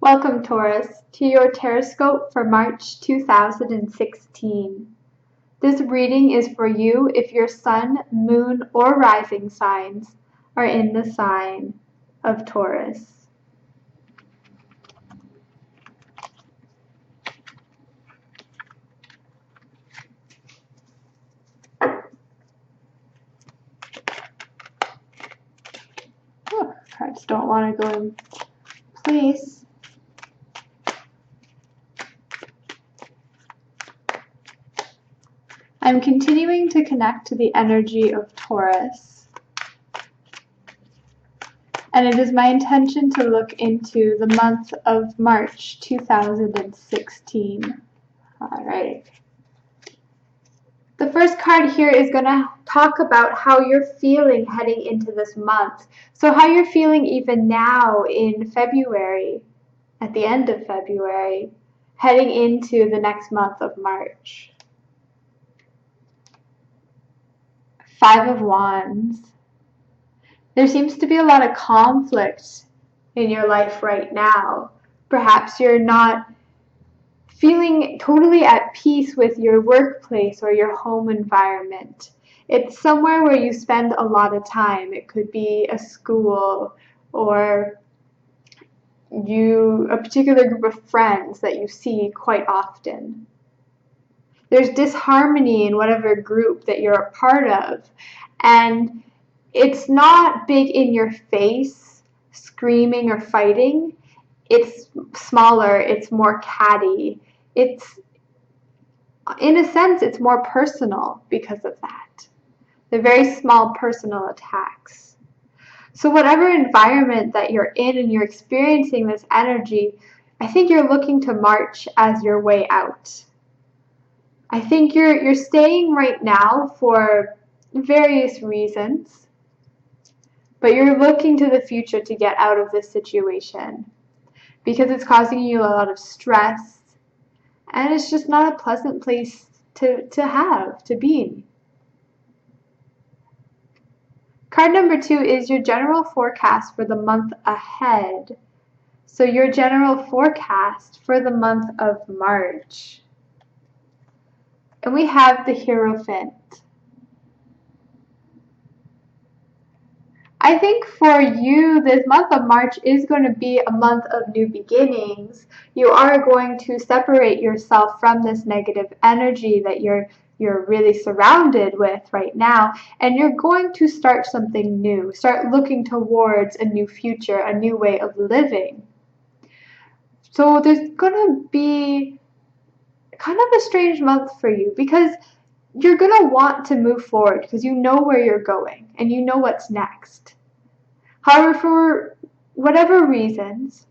Welcome, Taurus, to your Tarotscope for March 2016. This reading is for you if your sun, moon, or rising signs are in the sign of Taurus. Oh, cards don't want to go in place. I'm continuing to connect to the energy of Taurus, and it is my intention to look into the month of March 2016. All right. The first card here is going to talk about how you're feeling heading into this month. So how you're feeling even now in February, at the end of February, heading into the next month of March. 5 of Wands. There seems to be a lot of conflict in your life right now. Perhaps you're not feeling totally at peace with your workplace or your home environment. It's somewhere where you spend a lot of time. It could be a school or a particular group of friends that you see quite often. There's disharmony in whatever group that you're a part of, and it's not big in your face, screaming or fighting. It's smaller, it's more catty. It's, in a sense, it's more personal because of that. They're very small personal attacks. So whatever environment that you're in and you're experiencing this energy, I think you're looking to March as your way out. I think you're staying right now for various reasons, but you're looking to the future to get out of this situation because it's causing you a lot of stress, and it's just not a pleasant place to be in. Card number 2 is your general forecast for the month ahead. So your general forecast for the month of March. And we have the Hierophant. I think for you, this month of March is going to be a month of new beginnings. You are going to separate yourself from this negative energy that you're really surrounded with right now, and you're going to start something new, start looking towards a new future, a new way of living. So there's going to be kind of a strange month for you because you're going to want to move forward because you know where you're going and you know what's next. However, for whatever reasons,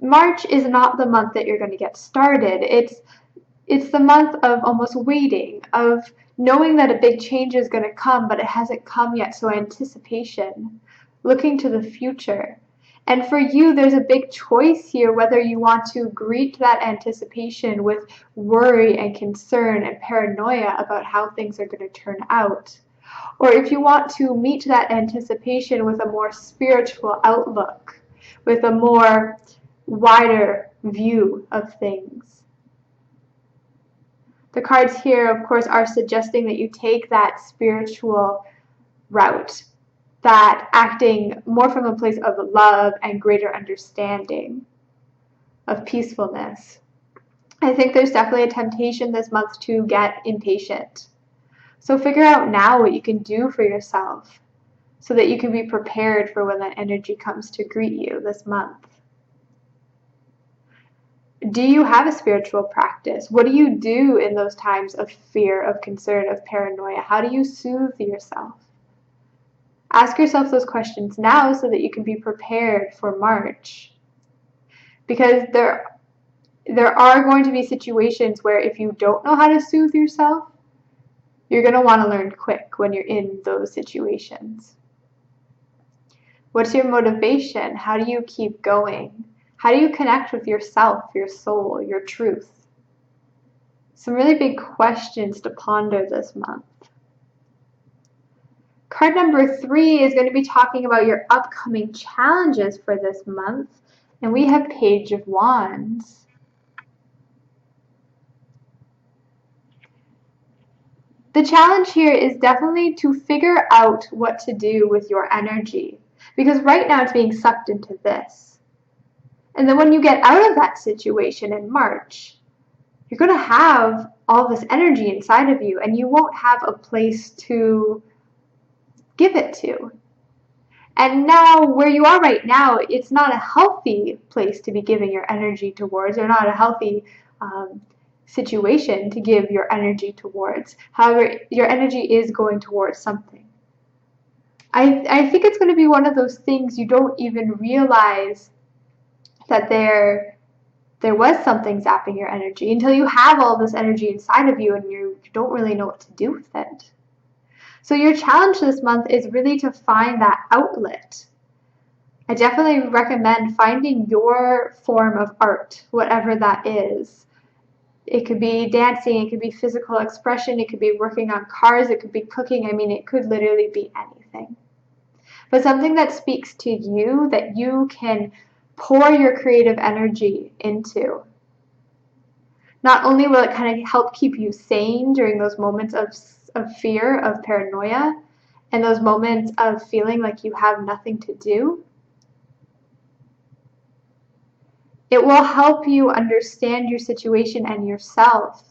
March is not the month that you're going to get started. It's the month of almost waiting, of knowing that a big change is going to come, but it hasn't come yet, so anticipation, looking to the future. And for you, there's a big choice here whether you want to greet that anticipation with worry and concern and paranoia about how things are going to turn out, or if you want to meet that anticipation with a more spiritual outlook, with a more wider view of things. The cards here, of course, are suggesting that you take that spiritual route, that acting more from a place of love and greater understanding, of peacefulness. I think there's definitely a temptation this month to get impatient. So figure out now what you can do for yourself so that you can be prepared for when that energy comes to greet you this month. Do you have a spiritual practice? What do you do in those times of fear, of concern, of paranoia? How do you soothe yourself? Ask yourself those questions now so that you can be prepared for March. Because there are going to be situations where if you don't know how to soothe yourself, you're going to want to learn quick when you're in those situations. What's your motivation? How do you keep going? How do you connect with yourself, your soul, your truth? Some really big questions to ponder this month. Card number 3 is going to be talking about your upcoming challenges for this month And we have Page of Wands. The challenge here is definitely to figure out what to do with your energy, because right now it's being sucked into this. And then when you get out of that situation in March, you're going to have all this energy inside of you and you won't have a place to give it to. And now, where you are right now, it's not a healthy place to be giving your energy towards, or not a healthy situation to give your energy towards. However, your energy is going towards something. I think it's going to be one of those things you don't even realize that there was something zapping your energy until you have all this energy inside of you and you don't really know what to do with it. So your challenge this month is really to find that outlet. I definitely recommend finding your form of art, whatever that is. It could be dancing, it could be physical expression, it could be working on cars, it could be cooking. I mean, it could literally be anything. But something that speaks to you, that you can pour your creative energy into. Not only will it kind of help keep you sane during those moments of fear, of paranoia, and those moments of feeling like you have nothing to do, it will help you understand your situation and yourself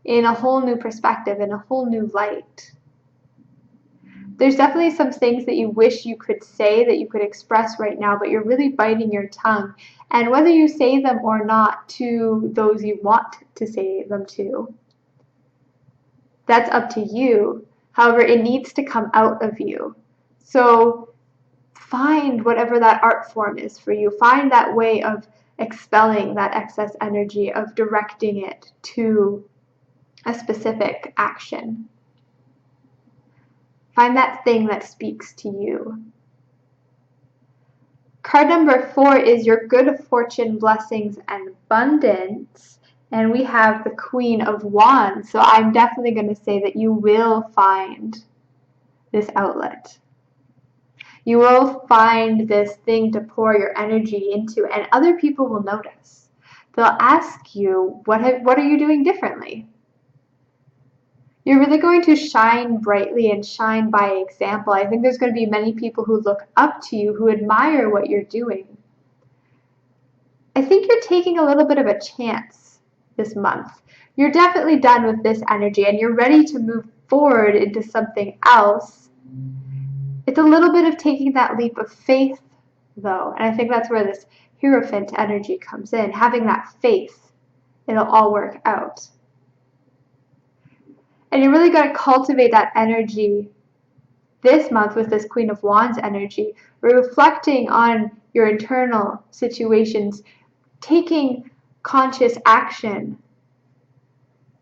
in a whole new perspective, in a whole new light. There's definitely some things that you wish you could say, that you could express right now, but you're really biting your tongue. And whether you say them or not to those you want to say them to, that's up to you. However, it needs to come out of you. So find whatever that art form is for you. Find that way of expelling that excess energy, of directing it to a specific action. Find that thing that speaks to you. Card number 4 is your good fortune, blessings, and abundance. And we have the Queen of Wands. So I'm definitely going to say that you will find this outlet. You will find this thing to pour your energy into, and other people will notice. They'll ask you, what are you doing differently? You're really going to shine brightly and shine by example. I think there's going to be many people who look up to you, who admire what you're doing. I think you're taking a little bit of a chance this month. You're definitely done with this energy and you're ready to move forward into something else. It's a little bit of taking that leap of faith, though, and I think that's where this Hierophant energy comes in, having that faith it'll all work out. And you really got to cultivate that energy this month with this Queen of Wands energy, reflecting on your internal situations, taking conscious action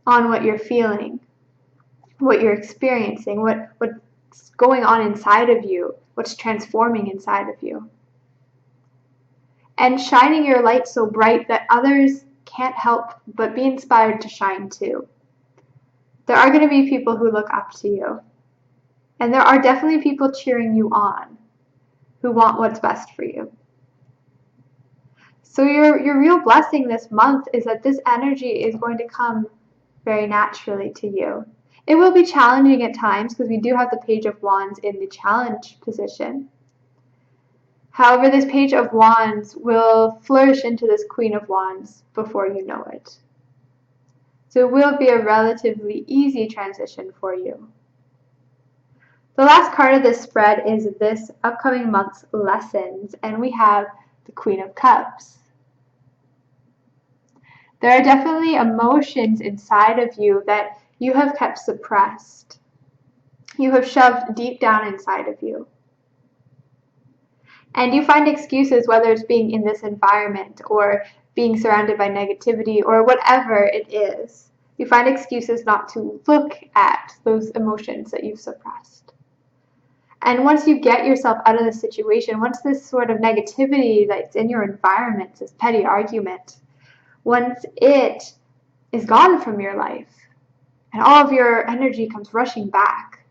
on what you're feeling, what you're experiencing, what's going on inside of you, what's transforming inside of you. And shining your light so bright that others can't help but be inspired to shine too. There are going to be people who look up to you. And there are definitely people cheering you on who want what's best for you. So your real blessing this month is that this energy is going to come very naturally to you. It will be challenging at times because we do have the Page of Wands in the challenge position. However, this Page of Wands will flourish into this Queen of Wands before you know it. So it will be a relatively easy transition for you. The last card of this spread is this upcoming month's lessons, and we have the Queen of Cups. There are definitely emotions inside of you that you have kept suppressed. You have shoved deep down inside of you. And you find excuses, whether it's being in this environment or being surrounded by negativity or whatever it is. You find excuses not to look at those emotions that you've suppressed. And once you get yourself out of the situation, once this sort of negativity that's in your environment, this petty argument, once it is gone from your life and all of your energy comes rushing back,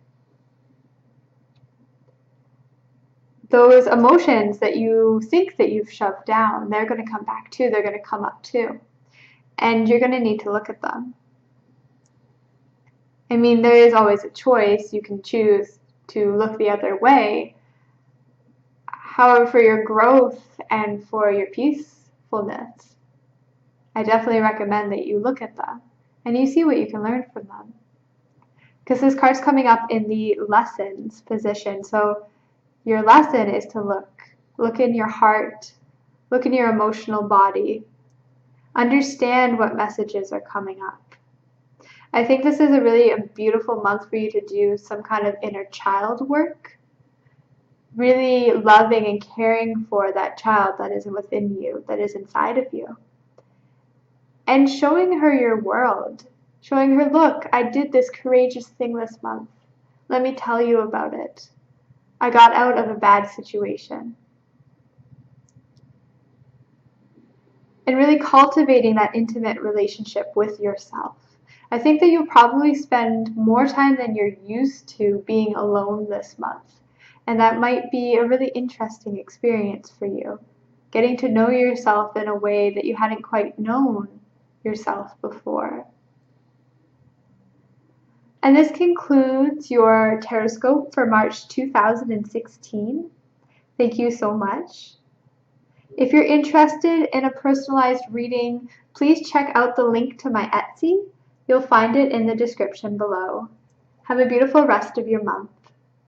those emotions that you think that you've shoved down, they're going to come back too. They're going to come up too. And you're going to need to look at them. I mean, there is always a choice. You can choose to look the other way. However, for your growth and for your peacefulness, I definitely recommend that you look at them and you see what you can learn from them. Because this card's coming up in the lessons position. So your lesson is to look in your heart, look in your emotional body, understand what messages are coming up. I think this is a beautiful month for you to do some kind of inner child work, really loving and caring for that child that is within you, that is inside of you. And showing her your world, showing her, look, I did this courageous thing this month. Let me tell you about it. I got out of a bad situation. And really cultivating that intimate relationship with yourself. I think that you'll probably spend more time than you're used to being alone this month. And that might be a really interesting experience for you. Getting to know yourself in a way that you hadn't quite known yourself before. And this concludes your Tarotscope for March 2016. Thank you so much. If you're interested in a personalized reading, please check out the link to my Etsy. You'll find it in the description below. Have a beautiful rest of your month.